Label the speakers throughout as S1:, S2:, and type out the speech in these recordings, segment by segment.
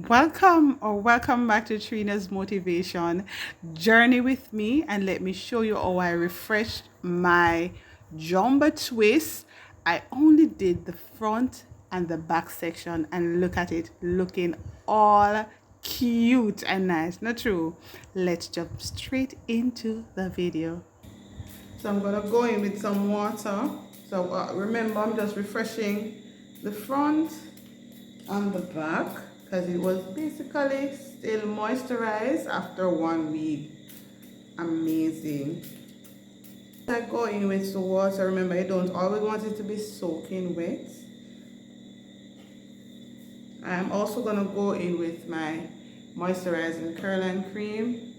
S1: Welcome back to Trina's Motivation. Journey with me and let me show you how I refreshed my jumbo twist. I only did the front and the back section and look at it looking all cute and nice. Not true? Let's jump straight into the video. So I'm gonna go in with some water. So remember, I'm just refreshing the front and the back because it was basically still moisturized after 1 week. Amazing. I go in with the water. Remember, you don't always want it to be soaking wet. I'm also gonna go in with my moisturizing curling cream,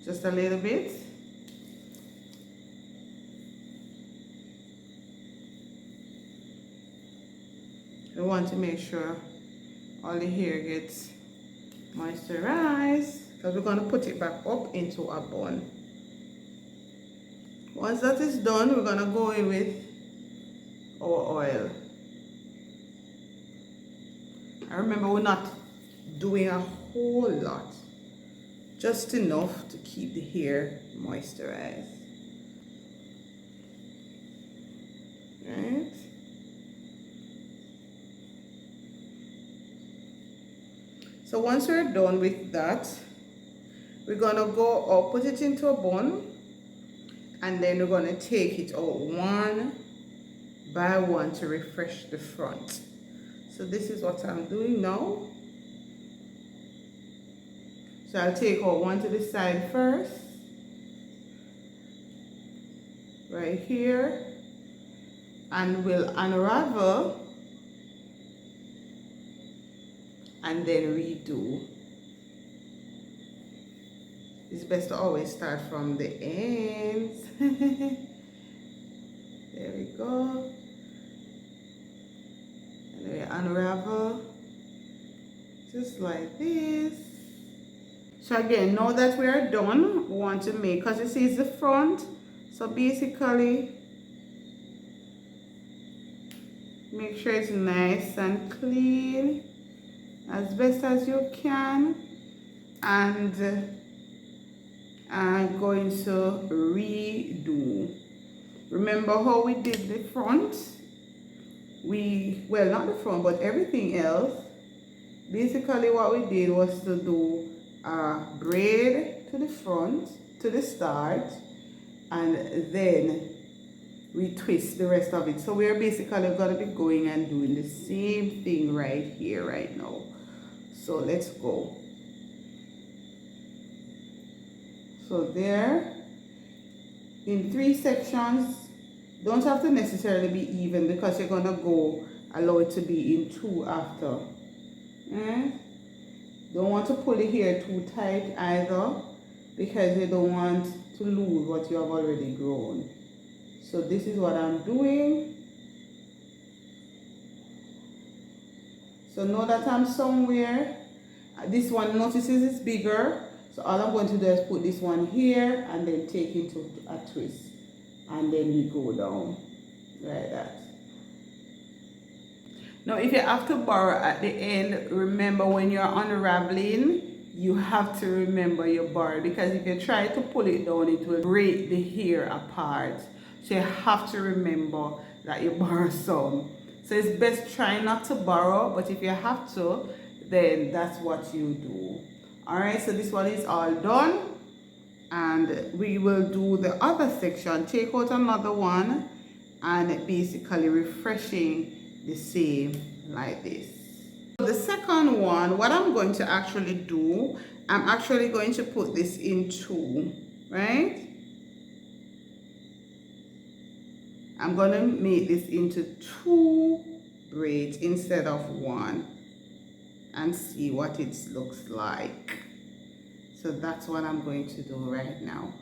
S1: just a little bit. I want to make sure all the hair gets moisturized because we're going to put it back up into a bun. Once that is done, we're going to go in with our oil. I remember we're not doing a whole lot, just enough to keep the hair moisturized. Right? So once we're done with that, we're gonna go or put it into a bun, and then we're gonna take it out one by one to refresh the front. So this is what I'm doing now. So I'll take out one to the side first, right here, and we'll unravel and then redo. It's best to always start from the ends. There we go. And we unravel just like this. So again, now that we are done, we want to make, because this is the front, so basically make sure it's nice and clean as best as you can, and I'm going to redo. Remember how we did the front? Well, not the front, but everything else. Basically what we did was to do a braid to the front, to the start, and then we twist the rest of it. So we're basically going to be going and doing the same thing right here, right now. So let's go. So there, in 3 sections, don't have to necessarily be even because you're gonna go allow it to be in 2 after. Don't want to pull the hair too tight either because you don't want to lose what you have already grown. So this is what I'm doing. So know that I'm somewhere. This one notices it's bigger. So all I'm going to do is put this one here and then take it to a twist. And then we go down like that. Now if you have to borrow at the end, remember when you're unraveling, you have to remember your borrow, because if you try to pull it down, it will break the hair apart. So you have to remember that you borrow some. So it's best try not to borrow, but if you have to, then that's what you do. Alright, so this one is all done, and we will do the other section. Take out another one and basically refreshing the same like this. The second one, what I'm going to actually do, I'm actually going to put this in 2, right? I'm going to make this into 2 braids instead of 1 and see what it looks like. So that's what I'm going to do right now.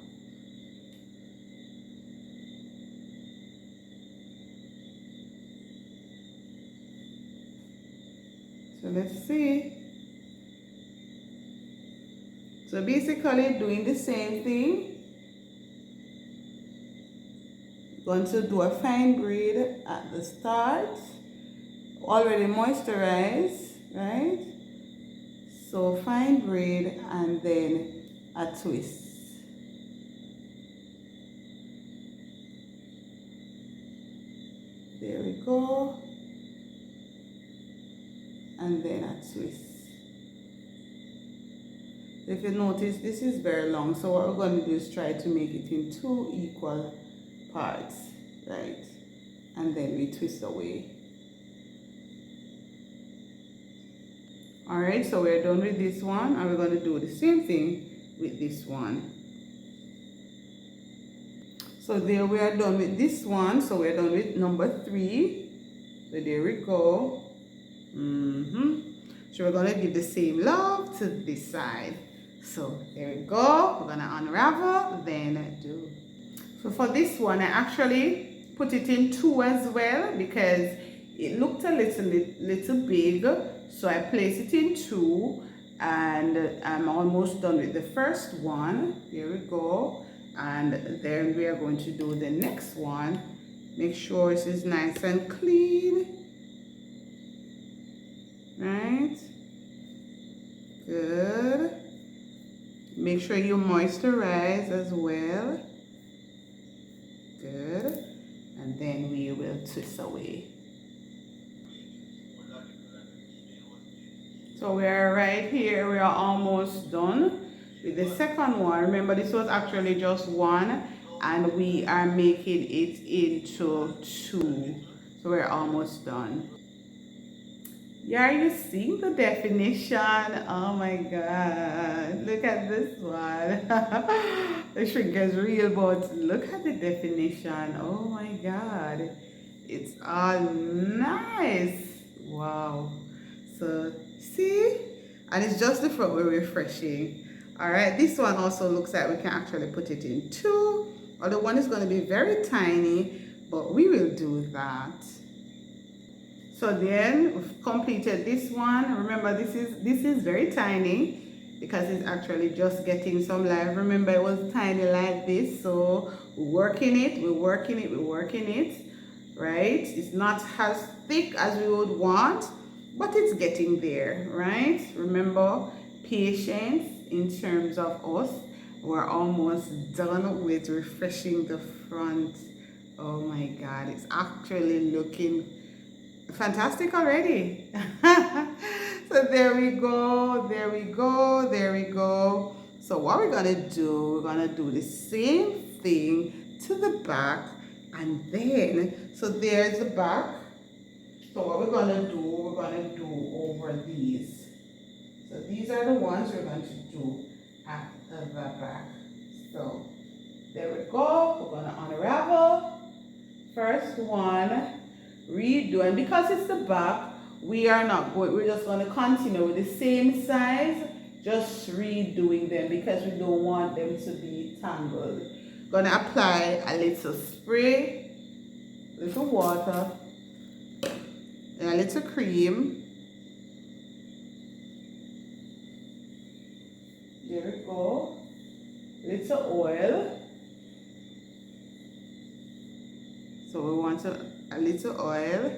S1: So let's see. So basically doing the same thing. Going to do a fine braid at the start. Already moisturized, right? So fine braid and then a twist. There we go. And then a twist. If you notice, this is very long, so what we're going to do is try to make it in 2 equal parts, right? And then we twist away. All right, so we're done with this one, and we're going to do the same thing with this one. So there we are done with this one, so we're done with number 3. So there we go. So we're going to give the same love to this side. So there we go. We're going to unravel, then do. So for this one, I actually put it in 2 as well because it looked a little big. So I place it in 2 and I'm almost done with the first one. Here we go. And then we are going to do the next one. Make sure this is nice and clean. Right? Good. Make sure you moisturize as well. Good. And then we will twist away. So we are right here. We are almost done with the second one. Remember, this was actually just 1 and we are making it into 2. So we're almost done. Yeah, you see the definition? Oh my God, look at this one. The shrink is real, but look at the definition. Oh my God, it's all nice. Wow. So see, and it's just the front we're refreshing. All right, this one also looks like we can actually put it in 2. Although one is going to be very tiny, but we will do that. So then we've completed this one. Remember, this is very tiny because it's actually just getting some life. Remember, it was tiny like this, so we're working it, right? It's not as thick as we would want, but it's getting there, right? Remember, patience in terms of us. We're almost done with refreshing the front. Oh my God, it's actually looking fantastic already. So there we go. So what we're gonna do, we're gonna do the same thing to the back, and then so there's the back. So what we're gonna do over these. So these are the ones we're going to do at the back. So there we go. We're gonna unravel. First one. Redo, and because it's the back, we're just going to continue with the same size, just redoing them because we don't want them to be tangled. Gonna apply a little spray, little water, and a little cream. There we go. Little oil. So we want a little oil.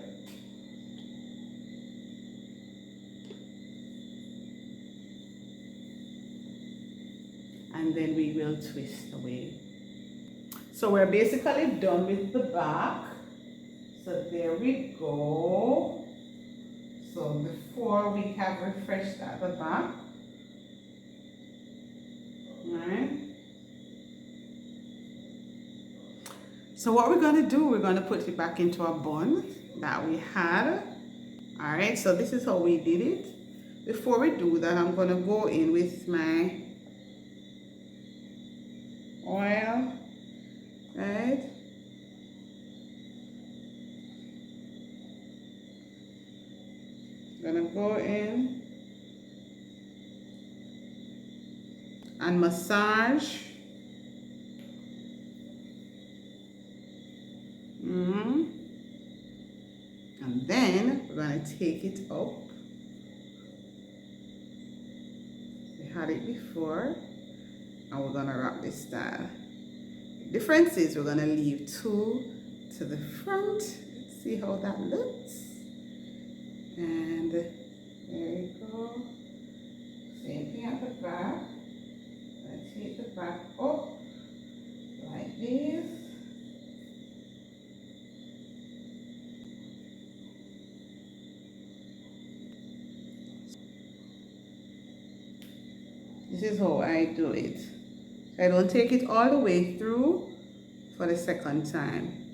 S1: And then we will twist away. So we're basically done with the back. So there we go. So before we have refreshed at the back. Alright. So what we're going to do, we're going to put it back into a bun that we had. All right, so this is how we did it. Before we do that, I'm going to go in with my oil, right? I'm going to go in and massage. And then we're going to take it up. We had it before, and we're going to wrap this style. The difference is we're going to leave 2 to the front. Let's see how that looks. And there you go. back. I take the back up like this. This is how I do it. I don't take it all the way through for the second time.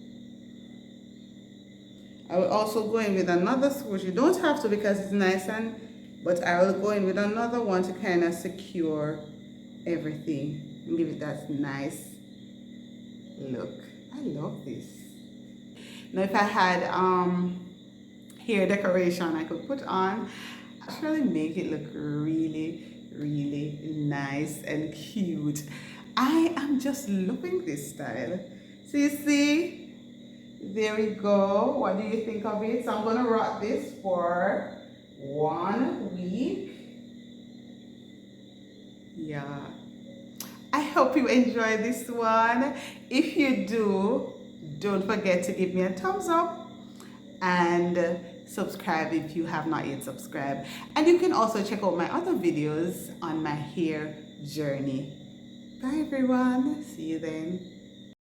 S1: I will also go in with another swoosh. You don't have to because it's nice, but I will go in with another one to kind of secure everything and give it that nice look. I love this. Now if I had hair decoration I could put on, actually make it look really nice and cute. I am just loving this style. So you see, there we go. What do you think of it? So I'm gonna rock this for 1 week. Yeah, I hope you enjoy this one. If you do, don't forget to give me a thumbs up and subscribe if you have not yet subscribed. And you can also check out my other videos on my hair journey. Bye everyone, see you then.